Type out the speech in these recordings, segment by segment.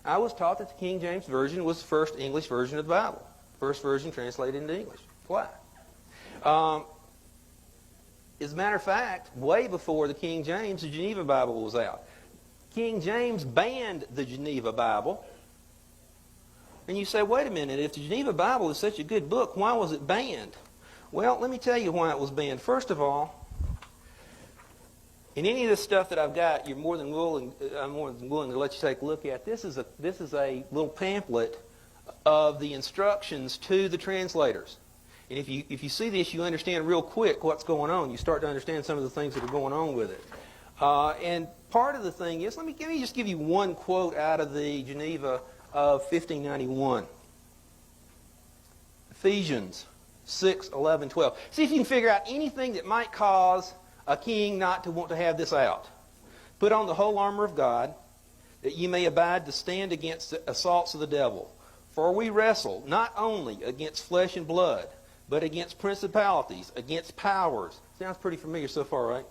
I was taught that the King James Version was the first English version of the Bible. First version translated into English. Why? As a matter of fact, way before the King James, the Geneva Bible was out. King James banned the Geneva Bible. And you say, wait a minute, if the Geneva Bible is such a good book, why was it banned? Well, let me tell you why it was banned. First of all, in any of this stuff that I've got, I'm more than willing to let you take a look at. This is a little pamphlet of the instructions to the translators. And if you see this, you understand real quick what's going on. You start to understand some of the things that are going on with it. And part of the thing is, let me just give you one quote out of the Geneva of 1591. Ephesians 6, 11, 12. See if you can figure out anything that might cause a king not to want to have this out. Put on the whole armor of God, that ye may abide to stand against the assaults of the devil. For we wrestle not only against flesh and blood, but against principalities, against powers. Sounds pretty familiar so far, right?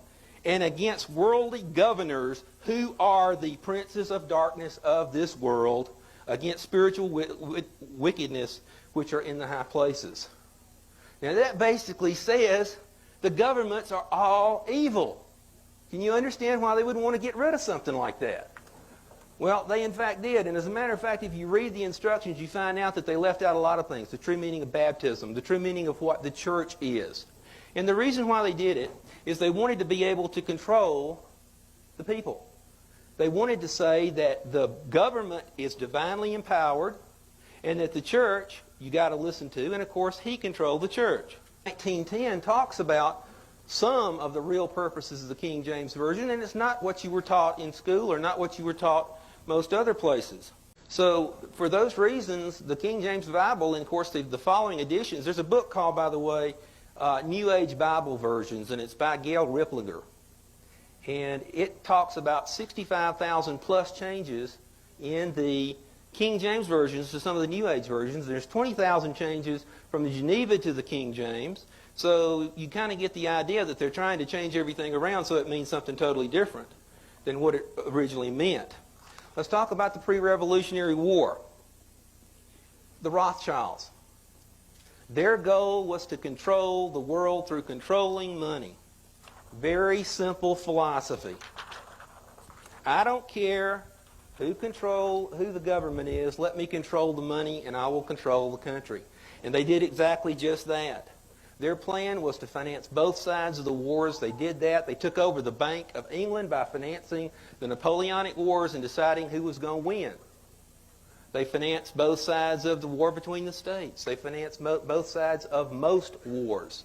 And against worldly governors, who are the princes of darkness of this world, against spiritual wickedness which are in the high places. Now that basically says the governments are all evil. Can you understand why they would want to get rid of something like that? Well, they in fact did. And as a matter of fact, if you read the instructions, you find out that they left out a lot of things. The true meaning of baptism, the true meaning of what the church is. And the reason why they did it is they wanted to be able to control the people. They wanted to say that the government is divinely empowered and that the church you got to listen to. And of course, he controlled the church. 1910 talks about some of the real purposes of the King James Version, and it's not what you were taught in school or not what you were taught most other places. So for those reasons, the King James Bible, and of course the following editions, there's a book called, by the way, New Age Bible Versions, and it's by Gail Riplinger. And it talks about 65,000 plus changes in the King James versions to some of the New Age versions. There's 20,000 changes from the Geneva to the King James. So you kind of get the idea that they're trying to change everything around so it means something totally different than what it originally meant. Let's talk about the pre-Revolutionary War. The Rothschilds. Their goal was to control the world through controlling money. Very simple philosophy. I don't care who the government is. Let me control the money and I will control the country. And they did exactly just that. Their plan was to finance both sides of the wars. They did that. They took over the Bank of England by financing the Napoleonic Wars and deciding who was going to win. They financed both sides of the war between the states. They financed both sides of most wars.